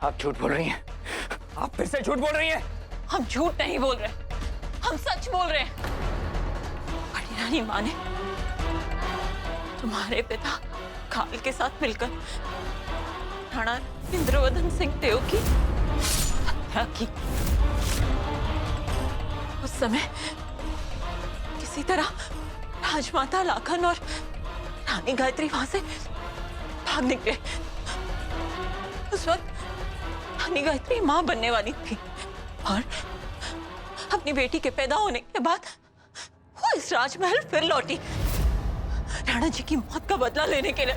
आप झूठ बोल रही हैं। आप फिर से झूठ बोल रही हैं। हम झूठ नहीं बोल रहे, हम सच बोल रहे हैं। बड़ी रानी माँ ने तुम्हारे पिता काल के साथ मिलकर राणा इंद्रवदन सिंह देव की हत्या की। उस समय किसी तरह राजमाता लाखन और रानी गायत्री वहां से भाग निकले। उस वक्त रानी गायत्री मां बनने वाली थी और अपनी बेटी के पैदा होने के बाद वो इस राजमहल फिर लौटी राणा जी की मौत का बदला लेने के लिए।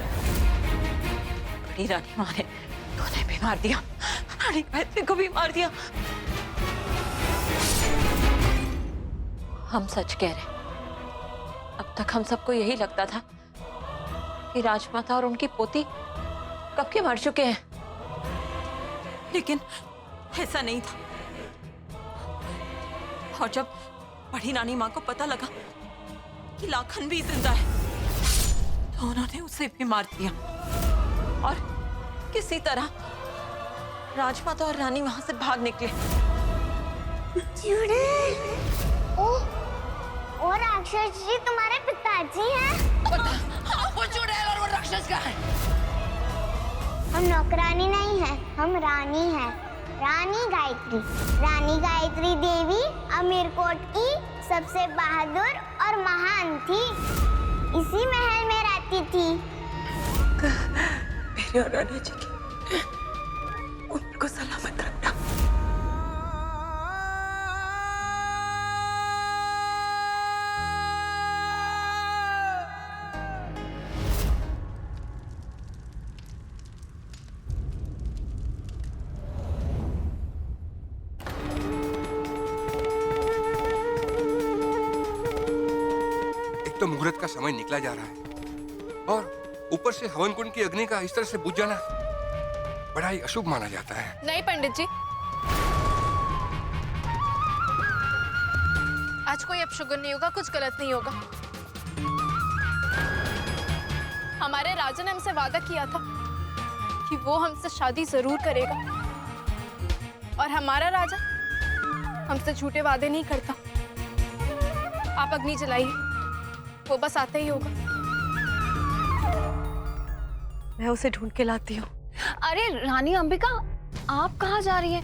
बड़ी रानी मां ने उन्हें भी मार दिया, रानी गायत्री को भी मार दिया। हम सच कह रहे। अब तक हम सबको यही लगता था कि राजमाता और उनकी पोती कब के मर चुके हैं, लेकिन ऐसा नहीं था। और जब बड़ी रानी मां को पता लगा कि लाखन भी जिंदा है तो उन्होंने उसे भी मार दिया और किसी तरह राजमाता और रानी वहां से भाग निकले। वो राक्षस जी तुम्हारे पिताजी हैं? वो चुड़ैल और वो राक्षस का है। हम नौकरानी नहीं है, हम रानी हैं। रानी गायत्री। रानी गायत्री देवी अमीरकोट की सबसे बहादुर और महान थी। इसी महल में रहती थी। मेरे और रानी जी की उम्र को सलामत रखना। तो मुहूर्त का समय निकला जा रहा है और ऊपर से हवन कुंड की अग्नि का इस तरह से बुझ जाना बड़ा ही अशुभ माना जाता है। नहीं पंडित जी, आज कोई अपशगुन नहीं होगा, कुछ गलत नहीं होगा। हमारे राजा ने हमसे वादा किया था कि वो हमसे शादी जरूर करेगा और हमारा राजा हमसे झूठे वादे नहीं करता। आप अग्नि जलाइए, वो बस आता ही होगा। मैं उसे ढूंढ के लाती हूँ। अरे रानी अंबिका, आप कहाँ जा रही हैं?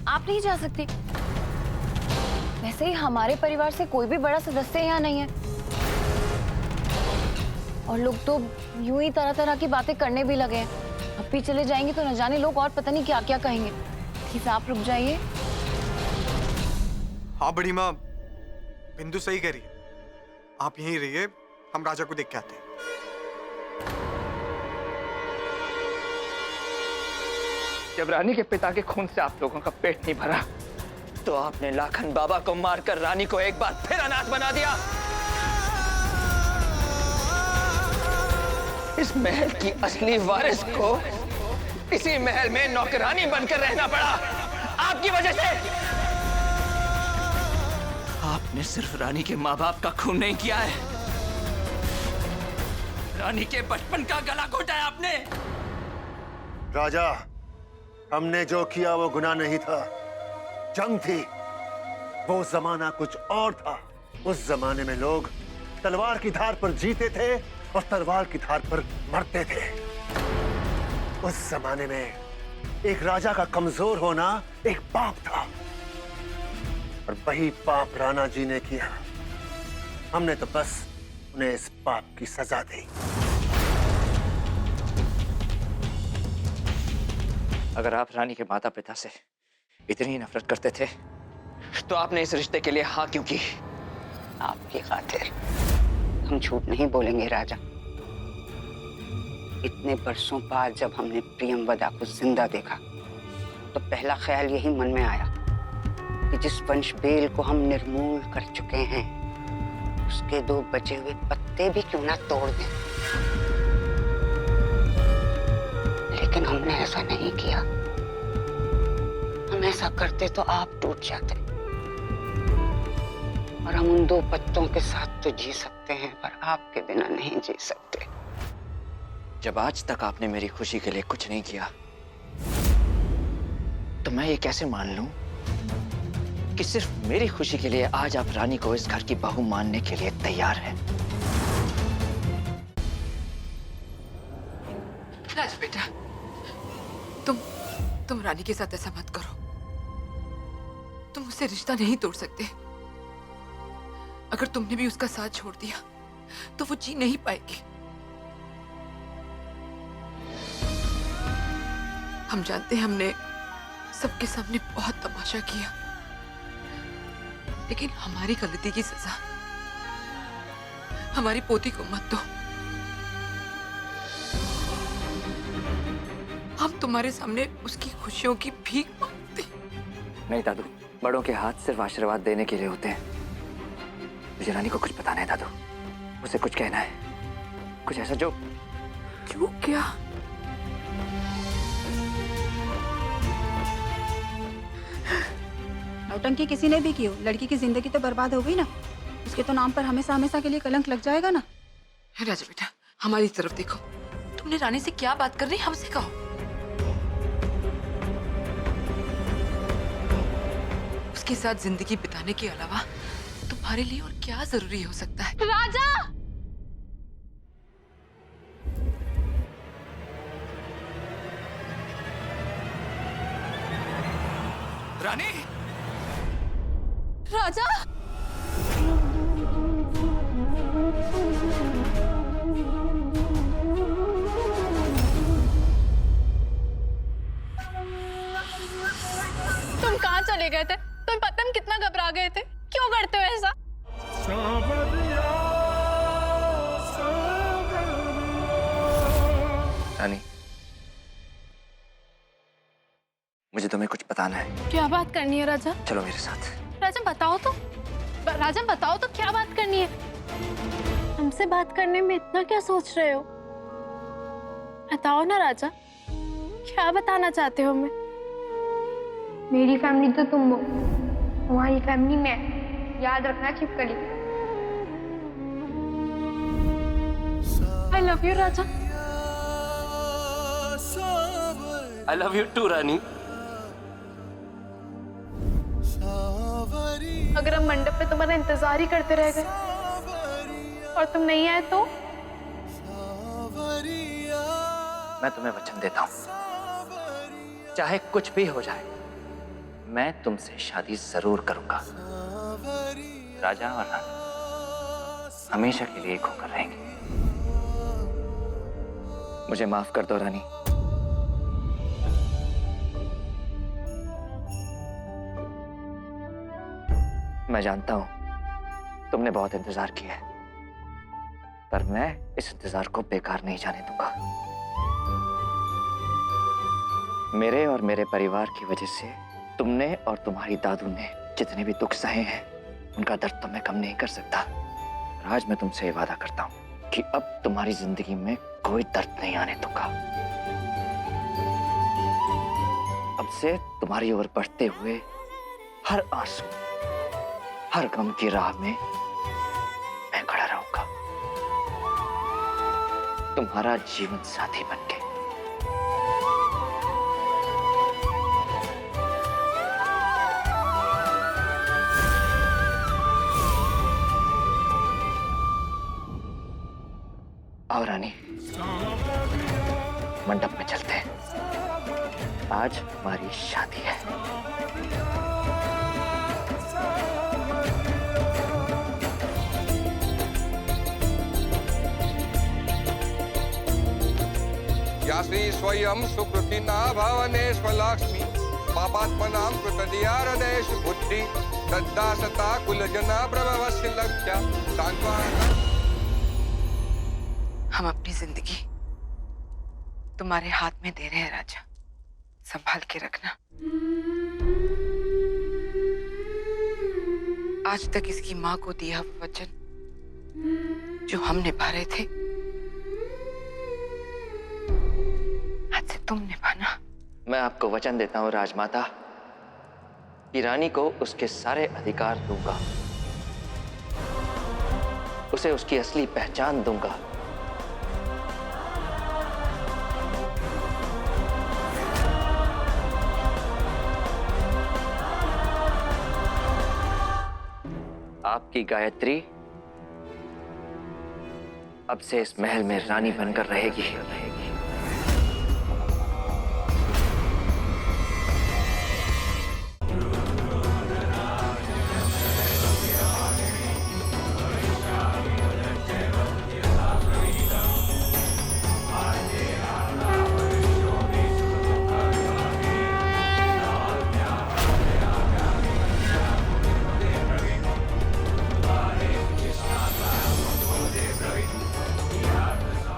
आप नहीं जा सकती। वैसे ही हमारे परिवार से कोई भी बड़ा सदस्य यहाँ नहीं है और लोग तो यूं ही तरह तरह की बातें करने भी लगे हैं। अब भी चले जाएंगे तो न जाने लोग और पता नहीं क्या क्या कहेंगे। प्लीज आप रुक जाइए। हाँ बड़ी माँ, बिंदु सही कह रही है। आप यहीं रहिए, हम राजा को देख के आते हैं। जब रानी के पिता के खून से आप लोगों का पेट नहीं भरा तो आपने लाखन बाबा को मारकर रानी को एक बार फिर अनाथ बना दिया। इस महल की असली वारिस को इसी महल में नौकरानी बनकर रहना पड़ा आपकी वजह से। आपने सिर्फ रानी के माँ बाप का खून नहीं किया है, रानी के बचपन का गला घोटा है आपने। राजा, हमने जो किया वो गुनाह नहीं था, जंग थी। वो जमाना कुछ और था। उस जमाने में लोग तलवार की धार पर जीते थे और तलवार की धार पर मरते थे। उस जमाने में एक राजा का कमजोर होना एक पाप था और वही पाप राणा जी ने किया। हमने तो बस उन्हें इस पाप की सजा दी। अगर आप रानी के माता पिता से इतनी नफरत करते थे तो आपने इस रिश्ते के लिए हाँ क्यों की? आपकी खातिर हम झूठ नहीं बोलेंगे राजा। इतने बरसों बाद जब हमने प्रियमवदा को जिंदा देखा तो पहला ख्याल यही मन में आया कि जिस वंश बेल को हम निर्मूल कर चुके हैं उसके दो बचे हुए पत्ते भी क्यों ना तोड़ दें। लेकिन हमने ऐसा नहीं किया। हम ऐसा करते तो आप टूट जाते और हम उन दो पत्तों के साथ तो जी सकते हैं पर आपके बिना नहीं जी सकते। जब आज तक आपने मेरी खुशी के लिए कुछ नहीं किया तो मैं ये कैसे मान लूं कि सिर्फ मेरी खुशी के लिए आज आप रानी को इस घर की बहू मानने के लिए तैयार हैं? राज बेटा, तुम रानी के साथ ऐसा मत करो। तुम उससे रिश्ता नहीं तोड़ सकते। अगर तुमने भी उसका साथ छोड़ दिया तो वो जी नहीं पाएगी। हम जानते हैं हमने सबके सामने बहुत तमाशा किया, लेकिन हमारी गलती की सजा हमारी पोती को मत दो। हम तुम्हारे सामने उसकी खुशियों की भीख मांगते। नहीं दादू, बड़ों के हाथ सिर्फ आशीर्वाद देने के लिए होते हैं। मुझे रानी को कुछ बताना है दादू, उसे कुछ कहना है, कुछ ऐसा जो। क्यों? क्या? नौटंकी किसी ने भी की हो, लड़की की जिंदगी तो बर्बाद हो गई ना। उसके तो नाम पर हमेशा हमेशा के लिए कलंक लग जाएगा ना। राजा बेटा, हमारी तरफ देखो। तुमने रानी से क्या बात करनी, हमसे कहो। उसके साथ जिंदगी बिताने के अलावा तुम्हारे लिए और क्या जरूरी हो सकता है? राजा! रानी! राजा! तुम कहाँ चले गए थे? तुम्हें पता हम कितना घबरा गए थे। क्यों करते हो ऐसा? रानी, मुझे तुम्हें कुछ बताना है। क्या बात करनी है राजा? चलो मेरे साथ। राजा बताओ तो। राजा बताओ तो क्या बात करनी है? हमसे बात करने में इतना क्या सोच रहे हो? बताओ ना राजा, क्या बताना चाहते हो हमें? मेरी फैमिली तो तुम हो, तुम्हारी फैमिली मैं। याद रखना छिपकली। I love you Raja. I love you too रानी। अगर हम मंडप पे तुम्हारा इंतजार ही करते रह गए और तुम नहीं आए तो? मैं तुम्हें वचन देता हूं, चाहे कुछ भी हो जाए, मैं तुमसे शादी जरूर करूंगा। राजा और रानी हमेशा के लिए एक होकर रहेंगे। मुझे माफ कर दो रानी। मैं जानता हूं तुमने बहुत इंतजार किया है, पर मैं इस इंतजार को बेकार नहीं जाने दूंगा। मेरे और मेरे परिवार की वजह से तुमने और तुम्हारी दादू ने जितने भी दुख सहे हैं, उनका दर्द तो मैं कम नहीं कर सकता। आज मैं तुमसे ये वादा करता हूं कि अब तुम्हारी जिंदगी में कोई दर्द नहीं आने दूंगा। अब से तुम्हारी ओर बढ़ते हुए हर आंसू, हर गम की राह में मैं खड़ा रहूंगा, तुम्हारा जीवन साथी बनके। आओ रानी, मंडप में चलते हैं। आज हमारी शादी है। या श्री स्वयं सुकृति ना भवने स्वलक्ष्मी पापात्मनां कृतदिया हृदयेश बुद्धि श्रद्धा सता कुलजना प्रभवस्य लक्ष्या सांत्वना। हम अपनी जिंदगी तुम्हारे हाथ में दे रहे हैं राजा, संभाल के रखना। आज तक इसकी माँ को दिया हुआ वचन जो हम निभा रहे थे, आज से तुम निभाना। मैं आपको वचन देता हूं राजमाता कि रानी को उसके सारे अधिकार दूंगा, उसे उसकी असली पहचान दूंगा। आपकी गायत्री अब से इस महल में रानी बनकर रहेगी।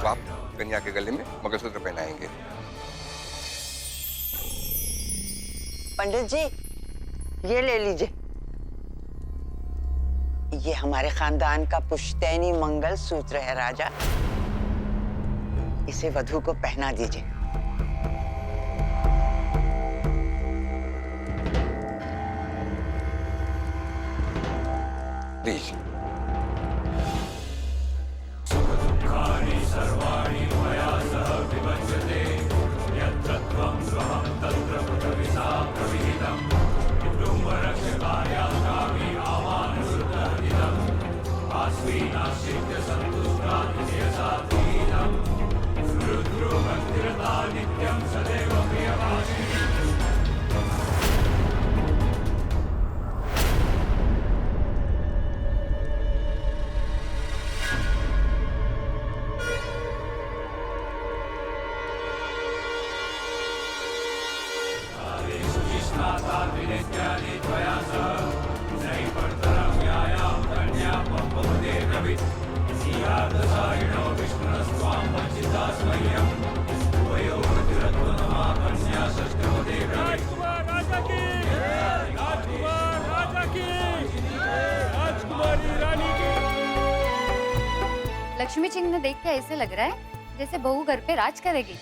आप कन्या के गले में मंगलसूत्र पहनाएंगे। पंडित जी, ये ले लीजिए। ये हमारे खानदान का पुश्तैनी मंगल सूत्र है राजा। इसे वधू को पहना दीजिए। लीजिए। लक्ष्मी चिन्ह देख के ऐसे लग रहा है जैसे बहू घर पे राज करेगी।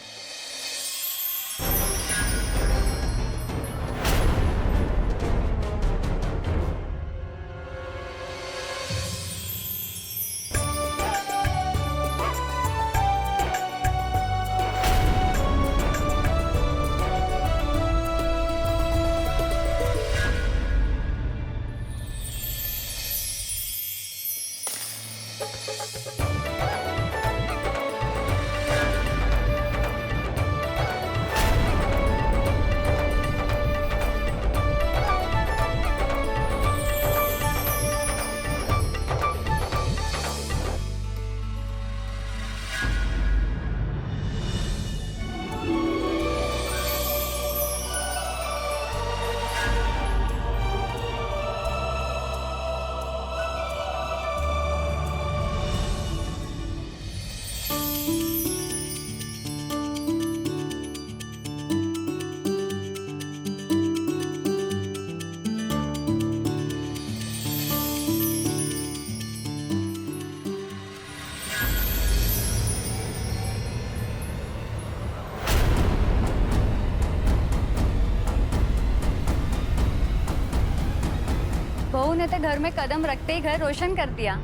बहू ने तो घर में कदम रखते ही घर रोशन कर दिया।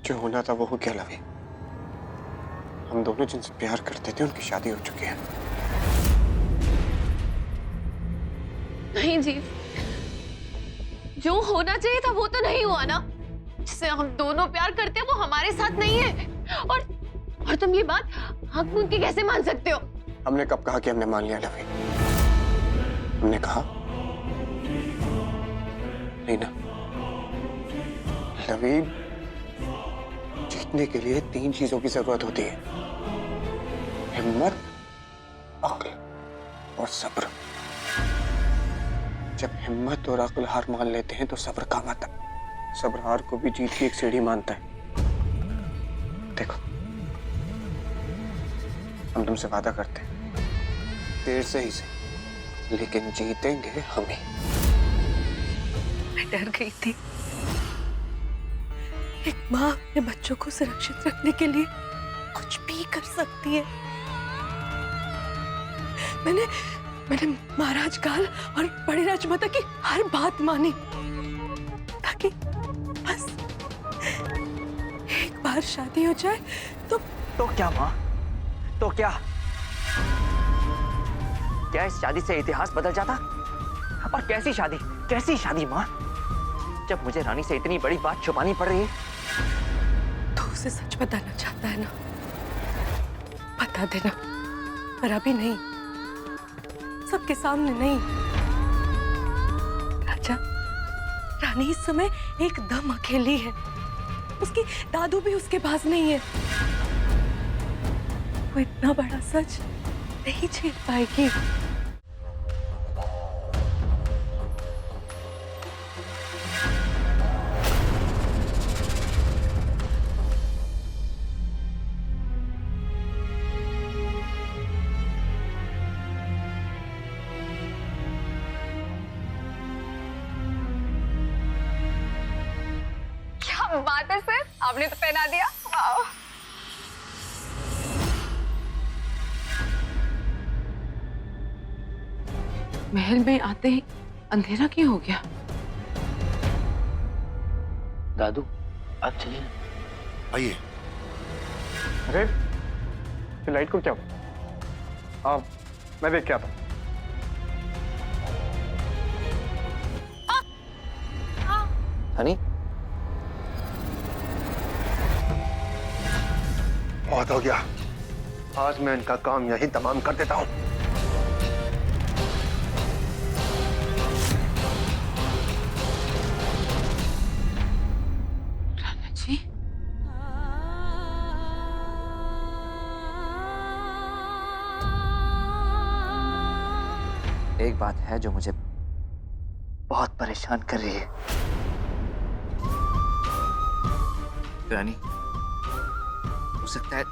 जो होना था वो हो गया लवी। हम दोनों जिनसे प्यार करते थे उनकी शादी हो चुकी है। नहीं जी, जो होना चाहिए था वो तो नहीं हुआ ना। जिससे हम दोनों प्यार करते हैं वो हमारे साथ नहीं है। और तुम ये बात आंख मूंद के कैसे मान सकते हो? हमने कब कहा कि हमने मान लिया लवी? हमने कहा नहीं ना। लवी, जीतने के लिए 3 चीजों की जरूरत होती है: हिम्मत, अक्ल और सब्र। जब हिम्मत और अक्ल हार मान लेते हैं तो सब्र काम आता है। सब्र हार को भी जीत की एक सीढ़ी मानता है। देखो, हम तुमसे वादा करते हैं, देर से ही से, लेकिन जीतेंगे हम ही। मैं डर गई थी। एक माँ अपने बच्चों को सुरक्षित रखने के लिए कुछ भी कर सकती है। मैंने महाराज काल और बड़े राजमाता की हर बात मानी, ताकि बस एक बार शादी हो जाए तो तो क्या माँ, तो क्या क्या इस शादी से इतिहास बदल जाता? और कैसी शादी, कैसी शादी माँ, जब मुझे रानी से इतनी बड़ी बात छुपानी पड़ रही है। तो उसे सच बताना चाहता है ना, बता देना, पर अभी नहीं, सबके सामने नहीं। राजा, रानी इस समय एकदम अकेली है, उसकी दादू भी उसके पास नहीं है। वो इतना बड़ा सच नहीं झेल पाएगी। क्या बात है सर, आपने तो पहना दिया। वाह। महल में आते ही अंधेरा क्यों हो गया? दादू आप चलिए। आइए। अरे फिर लाइट को क्या हुआ? हाँ, मैं देख के आता हूँ। हनी, बहुत हो गया, आज मैं इनका काम यहीं तमाम कर देता हूँ। राणा जी, एक बात है जो मुझे बहुत परेशान कर रही है। रानी, हो सकता है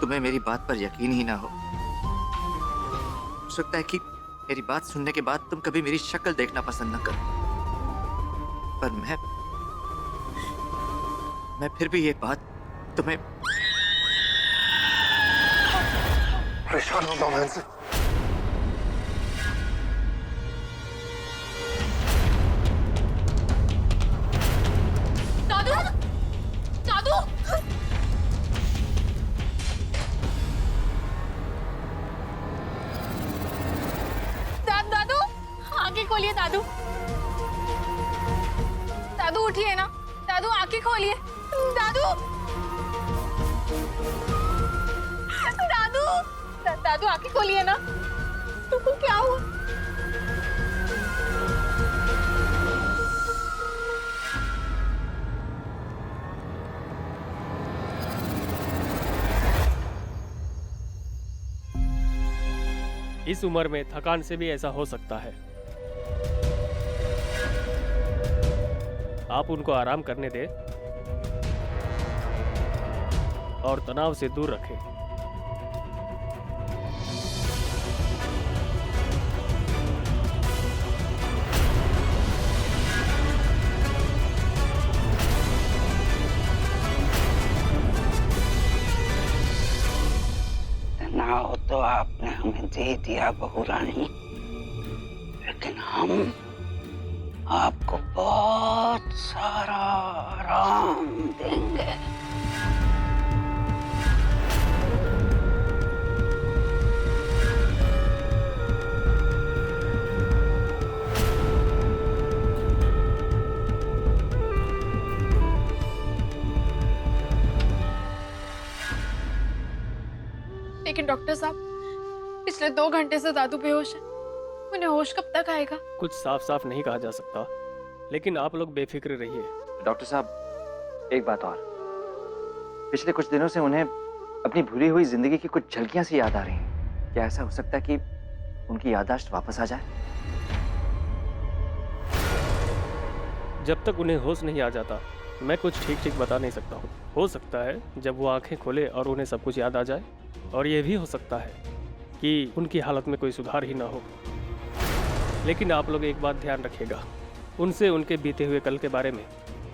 तुम्हें मेरी बात पर यकीन ही ना हो सकता है कि मेरी बात सुनने के बाद तुम कभी मेरी शक्ल देखना पसंद न करो, पर मैं फिर भी ये बात तुम्हें परेशान होगा मैं इनसे। दादू, दादू, दादू, आंखें खोलिए दादू, दादू उठिए ना, दादू आंखें खोलिए, दादू, दादू, दादू आंखें खोलिए ना, तुमको क्या हुआ? इस उम्र में थकान से भी ऐसा हो सकता है। आप उनको आराम करने दें और तनाव से दूर रखें। तनाव तो आपने हमें दे दिया बहू रानी, लेकिन हम आपको बहुत सारा आराम देंगे। लेकिन डॉक्टर साहब, पिछले 2 घंटे से दादू बेहोश है, उन्हें होश कब तक आएगा? कुछ साफ साफ नहीं कहा जा सकता, लेकिन आप लोग बेफिक्र रहिए। डॉक्टर साहब, एक बात और, पिछले कुछ दिनों से उन्हें अपनी भूली हुई जिंदगी की कुछ झलकियां सी याद आ रही हैं। क्या ऐसा हो सकता है कि उनकी याददाश्त वापस आ जाए? जब तक उन्हें होश नहीं आ जाता मैं कुछ ठीक ठीक बता नहीं सकता हूँ। हो सकता है जब वो आंखें खोले और उन्हें सब कुछ याद आ जाए, और ये भी हो सकता है कि उनकी हालत में कोई सुधार ही ना हो। लेकिन आप लोग एक बात ध्यान रखिएगा, उनसे उनके बीते हुए कल के बारे में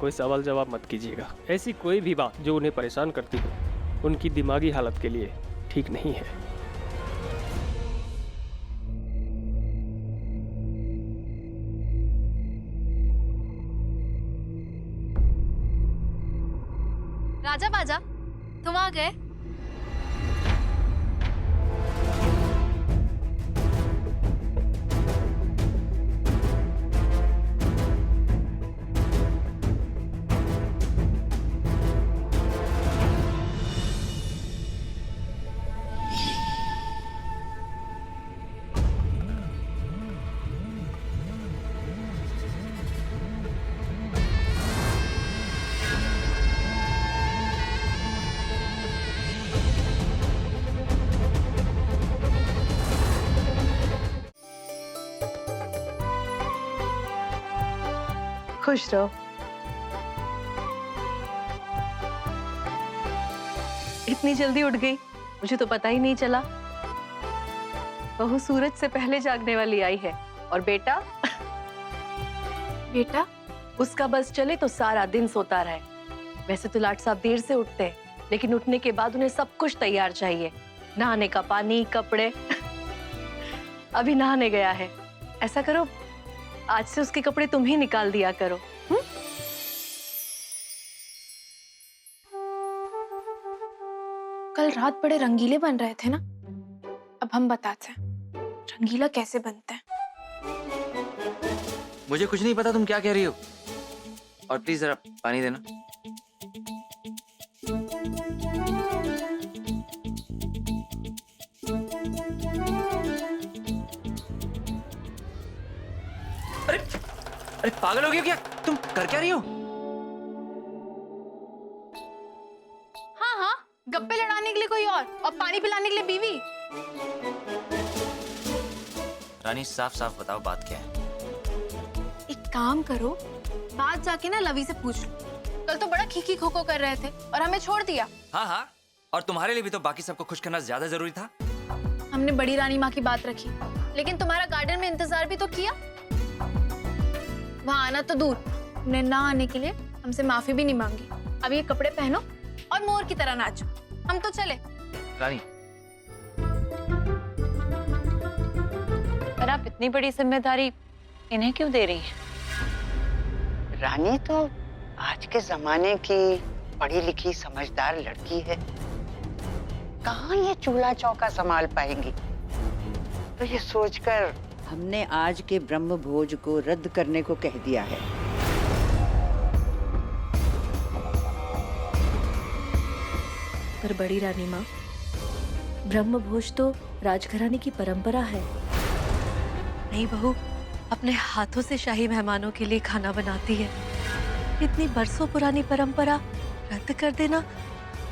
कोई सवाल जवाब मत कीजिएगा। ऐसी कोई भी बात जो उन्हें परेशान करती हो उनकी दिमागी हालत के लिए ठीक नहीं है। राजा बाजा, तुम आ गए? खुश रहो। इतनी जल्दी उठ गई, मुझे तो पता ही नहीं चला। बहू सूरज से पहले जागने वाली आई है। और बेटा बेटा उसका बस चले तो सारा दिन सोता रहे। वैसे तो लाट साहब देर से उठते हैं, लेकिन उठने के बाद उन्हें सब कुछ तैयार चाहिए। नहाने का पानी, कपड़े। अभी नहाने गया है। ऐसा करो, आज से उसके कपड़े तुम ही निकाल दिया करो। कल रात बड़े रंगीले बन रहे थे ना, अब हम बताते हैं रंगीला कैसे बनते हैं। मुझे कुछ नहीं पता तुम क्या कह रही हो। और प्लीज जरा पानी देना। अरे अरे पागल हो गई हो क्या? तुम कर क्या रही हो? हाँ हाँ, गप्पे लड़ाने के लिए कोई और पानी पिलाने के लिए बीवी। रानी साफ साफ बताओ बात क्या है? एक काम करो, बात जाके ना लवी से पूछ लो। कल तो बड़ा खीखी खोखो कर रहे थे और हमें छोड़ दिया। हाँ हाँ, और तुम्हारे लिए भी तो बाकी सबको खुश करना ज्यादा जरूरी था। हमने बड़ी रानी माँ की बात रखी, लेकिन तुम्हारा गार्डन में इंतजार भी तो किया। वहाँ आना तो दूर, तुमने ना आने के लिए हमसे माफी भी नहीं मांगी। अब ये कपड़े पहनो और मोर की तरह नाचो। हम तो चले। रानी, पर आप इतनी बड़ी जिम्मेदारी इन्हें क्यों दे रही हैं? रानी तो आज के जमाने की पढ़ी लिखी समझदार लड़की है, कहाँ ये चूल्हा चौका संभाल पाएंगी। तो ये सोचकर हमने आज के ब्रह्म भोज को रद्द करने को कह दिया है। पर बड़ी रानी माँ, ब्रह्म भोज तो राजघराने की परंपरा है। नहीं बहू, अपने हाथों से शाही मेहमानों के लिए खाना बनाती है। इतनी बरसों पुरानी परंपरा रद्द कर देना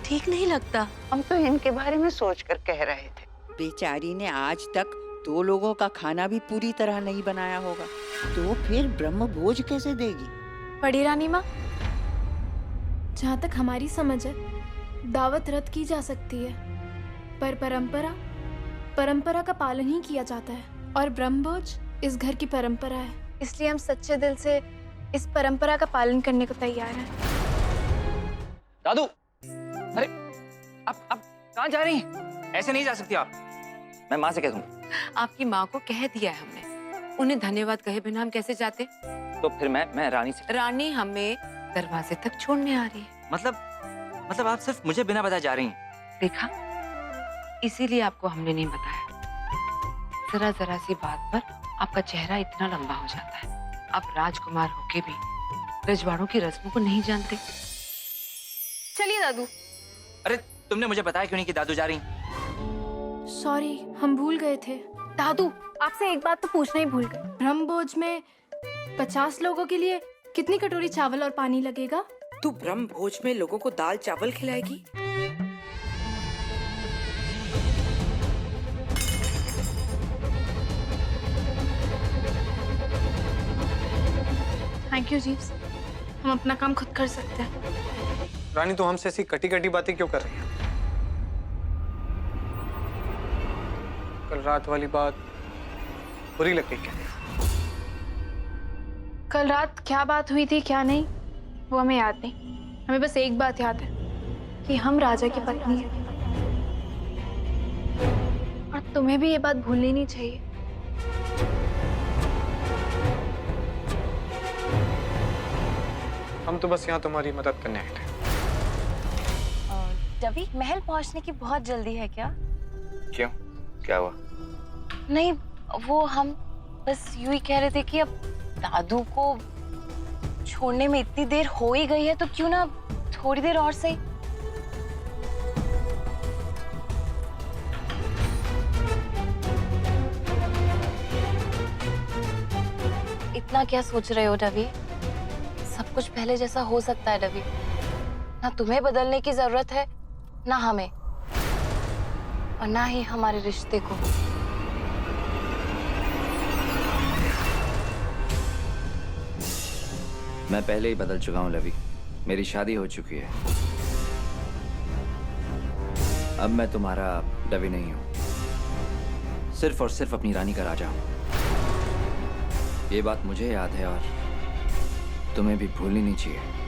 ठीक नहीं लगता। हम तो इनके बारे में सोचकर कह रहे थे। बेचारी ने आज तक 2 लोगों का खाना भी पूरी तरह नहीं बनाया होगा, तो फिर ब्रह्म भोज कैसे देगी? बड़ी रानी माँ, जहाँ तक हमारी समझ है, दावत रद्द की जा सकती है, पर परंपरा का पालन ही किया जाता है। और ब्रह्मभोज इस घर की परंपरा है, इसलिए हम सच्चे दिल से इस परंपरा का पालन करने को तैयार हैं। दादू, अरे आप कहाँ जा रही हैं? ऐसे नहीं जा सकती आप। मैं माँ से कह दूंगा। आपकी माँ को कह दिया है हमने, उन्हें धन्यवाद कहे बिना हम कैसे जाते? तो फिर मैं रानी से। रानी हमें दरवाजे तक छोड़ने आ रही है। मतलब आप सिर्फ मुझे बिना बताए जा रही हैं। देखा, इसीलिए आपको हमने नहीं बताया। जरा सी बात पर आपका चेहरा इतना लंबा हो जाता है। आप राजकुमार होके भी रजवाड़ों की रस्मों को नहीं जानते। चलिए दादू। अरे तुमने मुझे बताया क्यों नहीं कि दादू जा रही? सॉरी, हम भूल गए थे। दादू, आपसे एक बात तो पूछना ही भूल गए। ब्रह्मभोज में 50 लोगों के लिए कितनी कटोरी चावल और पानी लगेगा? तू ब्रह्म भोज में लोगों को दाल चावल खिलाएगी? थैंक यू जीव्स, हम अपना काम खुद कर सकते हैं। रानी, तो हमसे ऐसी कटी कटी बातें क्यों कर रही है? कल रात वाली बात बुरी लग गई क्या? कल रात क्या बात हुई थी क्या नहीं, वो हमें याद नहीं। हमें बस एक बात याद है कि हम राजा की पत्नी हैं। और तुम्हें भी ये बात भूलनी नहीं चाहिए। हम तो बस यहाँ तुम्हारी मदद करने आए थे। रवि, महल पहुंचने की बहुत जल्दी है क्या? क्यों, क्या हुआ? नहीं, वो हम बस यूं ही कह रहे थे कि अब दादू को छोड़ने में इतनी देर हो ही गई है, तो क्यों ना थोड़ी देर और सही। इतना क्या सोच रहे हो रवि? सब कुछ पहले जैसा हो सकता है रवि। ना तुम्हें बदलने की जरूरत है, ना हमें, और ना ही हमारे रिश्ते को। मैं पहले ही बदल चुका हूँ लवी। मेरी शादी हो चुकी है। अब मैं तुम्हारा डवी नहीं हूँ, सिर्फ और सिर्फ अपनी रानी का राजा हूँ। ये बात मुझे याद है और तुम्हें भी भूलनी नहीं चाहिए।